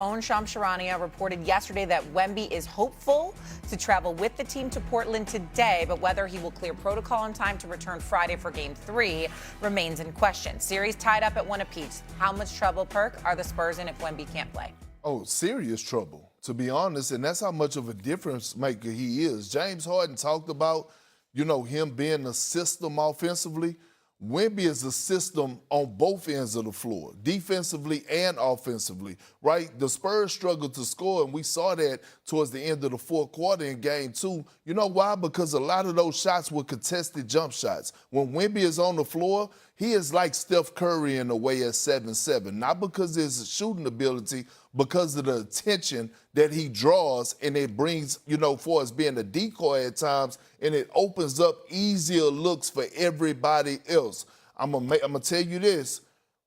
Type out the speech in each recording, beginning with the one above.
Own Shams Charania reported yesterday that Wemby is hopeful to travel with the team to Portland today, but whether he will clear protocol in time to return Friday for Game 3 remains in question. Series tied up at 1 apiece. How much trouble, Perk, are the Spurs in if Wemby can't play? Oh, serious trouble, to be honest, and that's how much of a difference maker he is. James Harden talked about, him being a system offensively. Wemby is a system on both ends of the floor, defensively and offensively, right? The Spurs struggled to score, and we saw that towards the end of the fourth quarter in Game 2. You know why? Because a lot of those shots were contested jump shots. When Wemby is on the floor, he is like Steph Curry in a way at 7'7", not because of his shooting ability, because of the attention that he draws, and it brings, for us being a decoy at times, and it opens up easier looks for everybody else. I'm gonna tell you this.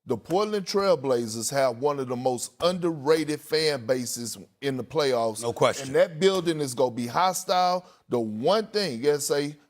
The Portland Trail Blazers have one of the most underrated fan bases in the playoffs. No question. And that building is going to be hostile. The one thing,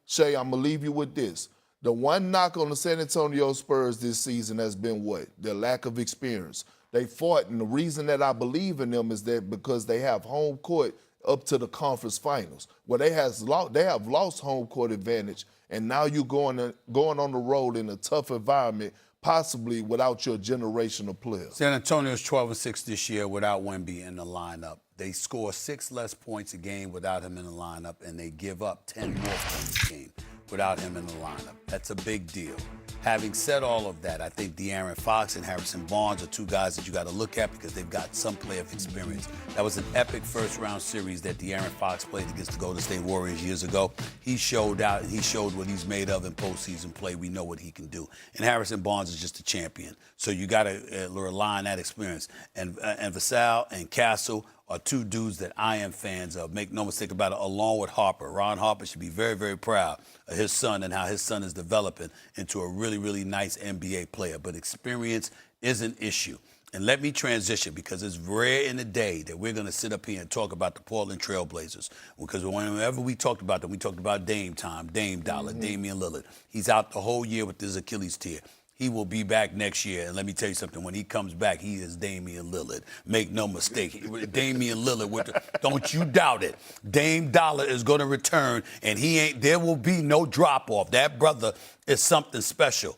Shay, I'm going to leave you with this. The one knock on the San Antonio Spurs this season has been what? Their lack of experience. They fought, and the reason that I believe in them is that because they have home court up to the conference finals, where they have lost home court advantage, and now you're going on the road in a tough environment, possibly without your generational players. San Antonio's 12-6 this year without Wemby in the lineup. They score 6 less points a game without him in the lineup, and they give up 10 more points a game without him in the lineup. That's a big deal. Having said all of that, I think De'Aaron Fox and Harrison Barnes are two guys that you got to look at because they've got some playoff experience. That was an epic first-round series that De'Aaron Fox played against the Golden State Warriors years ago. He showed out. He showed what he's made of in postseason play. We know what he can do. And Harrison Barnes is just a champion. So you got to rely on that experience. And Vassell and Castle are two dudes that I am fans of. Make no mistake about it, along with Harper. Ron Harper should be very, very proud of his son and how his son is developing into a really, really nice NBA player. But experience is an issue. And let me transition because it's rare in the day that we're going to sit up here and talk about the Portland Trail Blazers. Because whenever we talked about them, we talked about Dame time, Dame Dollar, Damian Lillard. He's out the whole year with his Achilles tear. He will be back next year, and let me tell you something. When he comes back, he is Damian Lillard. Make no mistake. Damian Lillard, don't you doubt it. Dame Dollar is going to return, and there will be no drop-off. That brother is something special.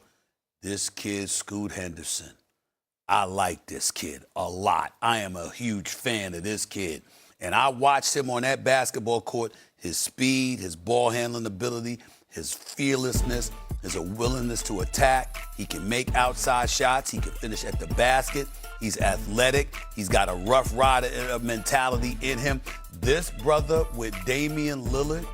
This kid, Scoot Henderson, I like this kid a lot. I am a huge fan of this kid. And I watched him on that basketball court, his speed, his ball handling ability, his fearlessness, his willingness to attack. He can make outside shots. He can finish at the basket. He's athletic. He's got a rough rider mentality in him. This brother with Damian Lillard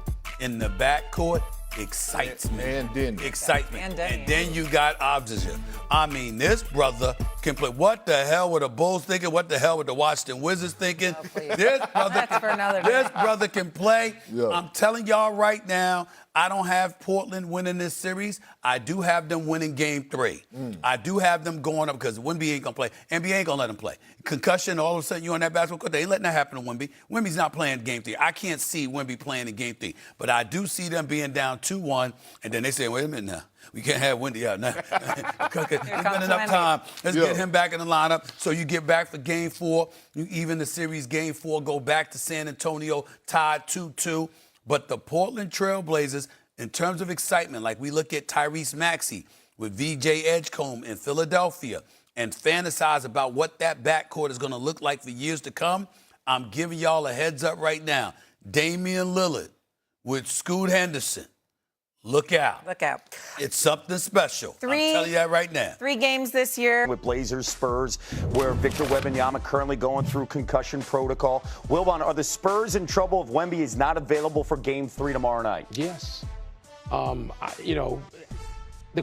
in the backcourt excites me. And then excites me. And then you got Obziger. I mean, this brother can play. What the hell were the Bulls thinking? What the hell were the Washington Wizards thinking? This brother can play. Yeah. I'm telling y'all right now, I don't have Portland winning this series. I do have them winning Game 3. I do have them going up because Wemby ain't going to play. NBA ain't going to let him play. Concussion, all of a sudden you on that basketball court. They ain't letting that happen to Wemby. Wemby's not playing Game 3. I can't see Wemby playing in Game 3. But I do see them being down 2-1, and then they say, wait a minute now. We can't have Wemby out now. It's been enough time. Let's get him back in the lineup. So you get back for Game 4. You even the series Game 4, go back to San Antonio, tied 2-2. But the Portland Trail Blazers, in terms of excitement, like we look at Tyrese Maxey with VJ Edgecombe in Philadelphia and fantasize about what that backcourt is going to look like for years to come, I'm giving y'all a heads up right now. Damian Lillard with Scoot Henderson. Look out. Look out. It's something special. I'm telling you that right now. 3 games this year. With Blazers, Spurs, where Victor Wembanyama currently going through concussion protocol. Wilbon, are the Spurs in trouble if Wemby is not available for Game 3 tomorrow night? Yes. The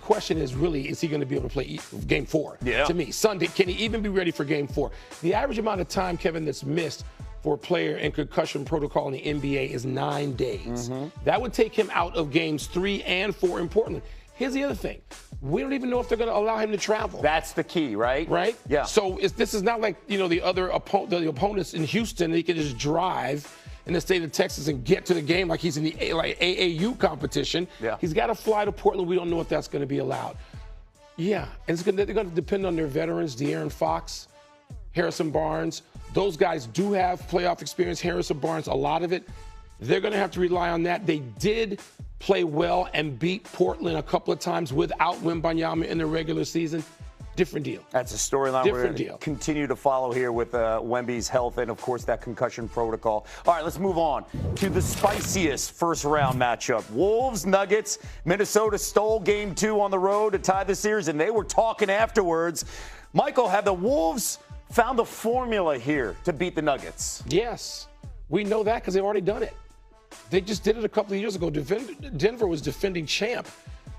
question is really, is he going to be able to play Game 4? Yeah. To me, Sunday, can he even be ready for Game 4? The average amount of time, Kevin, that's missed for a player in concussion protocol in the NBA is 9 days. That would take him out of Games 3 and 4 in Portland. Here's the other thing. We don't even know if they're going to allow him to travel. That's the key, right? Right? Yeah. So this is not like, the other the opponents in Houston. He can just drive in the state of Texas and get to the game like he's in the AAU competition. Yeah. He's got to fly to Portland. We don't know if that's going to be allowed. Yeah, and they're going to depend on their veterans, De'Aaron Fox, Harrison Barnes, Those guys do have playoff experience. Harrison Barnes, a lot of it. They're going to have to rely on that. They did play well and beat Portland a couple of times without Wembanyama in the regular season. Different deal. That's a storyline we're going to continue to follow here with Wemby's health and, of course, that concussion protocol. All right, let's move on to the spiciest first-round matchup. Wolves-Nuggets. Minnesota stole Game 2 on the road to tie the series, and they were talking afterwards. Michael, have the Wolves found the formula here to beat the Nuggets? Yes. We know that because they've already done it. They just did it a couple of years ago. Denver was defending champ,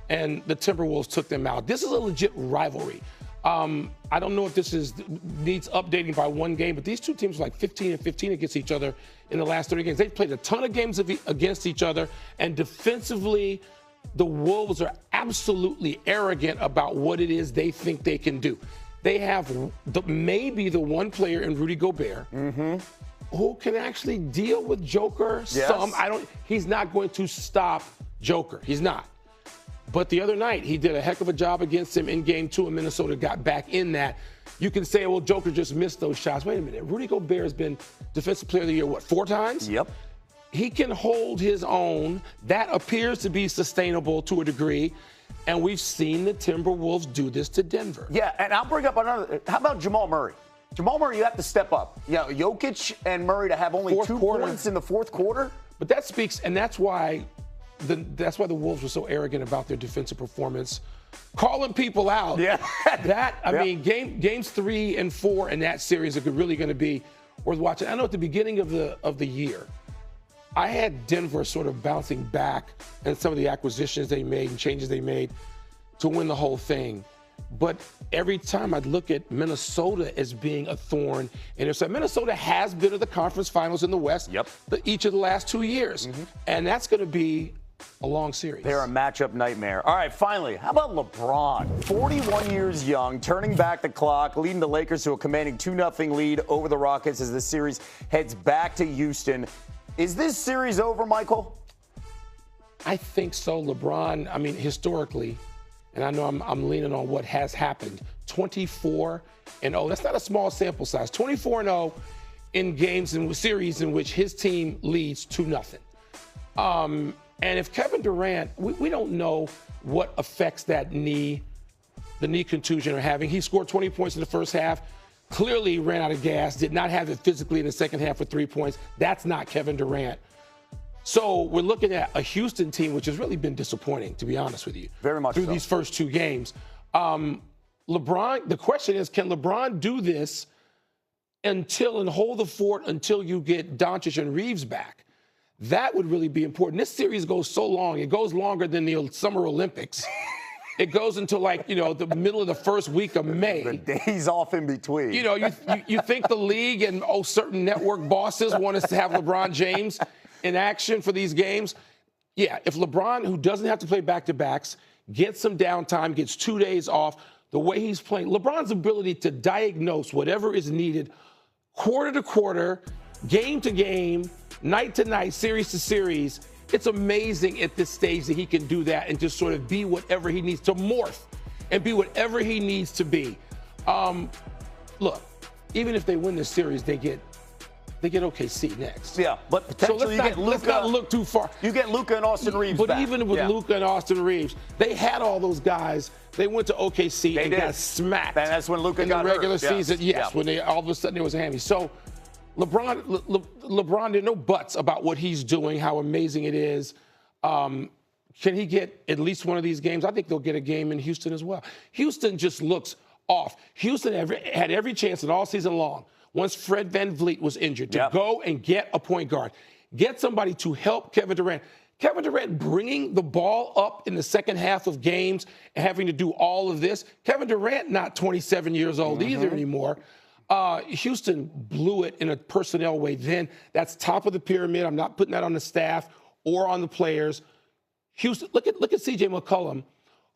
and the Timberwolves took them out. This is a legit rivalry. I don't know if this needs updating by one game, but these two teams are like 15-15 against each other in the last 30 games. They've played a ton of games against each other, and defensively, the Wolves are absolutely arrogant about what it is they think they can do. They have maybe the one player in Rudy Gobert who can actually deal with Joker some. He's not going to stop Joker. He's not. But the other night, he did a heck of a job against him in Game 2, and Minnesota got back in that. You can say, well, Joker just missed those shots. Wait a minute. Rudy Gobert has been Defensive Player of the Year, 4 times? Yep. He can hold his own. That appears to be sustainable to a degree. And we've seen the Timberwolves do this to Denver. Yeah, and I'll bring up another. How about Jamal Murray? Jamal Murray, you have to step up. Jokic and Murray to have only 2 points in the fourth quarter. But that speaks, and that's why the Wolves were so arrogant about their defensive performance, calling people out. Yeah. I mean, games 3 and 4 in that series are really going to be worth watching. I know at the beginning of the year, I had Denver sort of bouncing back and some of the acquisitions they made and changes they made to win the whole thing. But every time I'd look at Minnesota as being a thorn in their side. Minnesota has been to the conference finals in the West each of the last 2 years. And that's going to be a long series. They're a matchup nightmare. All right, finally, how about LeBron? 41 years young, turning back the clock, leading the Lakers to a commanding 2-0 lead over the Rockets as the series heads back to Houston. Is this series over, Michael? I think so. LeBron, I mean, historically, and I know I'm leaning on what has happened, 24-0. That's not a small sample size. 24-0 in games and series in which his team leads 2-0. And if Kevin Durant, we don't know what affects that the knee contusion are having. He scored 20 points in the first half. Clearly ran out of gas, did not have it physically in the second half with 3 points. That's not Kevin Durant. So we're looking at a Houston team, which has really been disappointing, to be honest with you. Very much through so. These first 2 games. LeBron, the question is, can LeBron do this and hold the fort until you get Doncic and Reeves back? That would really be important. This series goes so long. It goes longer than the Summer Olympics. It goes until the middle of the first week of May. The days off in between. You think the league and certain network bosses want us to have LeBron James in action for these games? Yeah, if LeBron, who doesn't have to play back-to-backs, gets some downtime, gets 2 days off, the way he's playing, LeBron's ability to diagnose whatever is needed quarter to quarter, game to game, night to night, series to series, it's amazing at this stage that he can do that and just sort of be whatever he needs to morph and be whatever he needs to be. Look, even if they win this series, they get OKC next. Yeah, but potentially let's not look too far. You get Luka and Austin Reeves But back. even with Luka and Austin Reeves, they had all those guys. They went to OKC and got smacked. And that's when Luka got in the regular hurt. season. Yes, when all of a sudden there was a hammy. So LeBron, there are no buts about what he's doing, how amazing it is. Can he get at least one of these games? I think they'll get a game in Houston as well. Houston just looks off. Houston had every chance in all season long, once Fred VanVleet was injured, to go and get a point guard, get somebody to help Kevin Durant. Kevin Durant bringing the ball up in the second half of games and having to do all of this. Kevin Durant, not 27 years old either anymore. Houston blew it in a personnel way then. That's top of the pyramid. I'm not putting that on the staff or on the players. Houston, look at C.J. McCollum,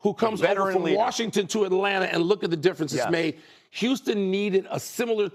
who comes over from Washington to Atlanta, and look at the difference it's made. Houston needed a similar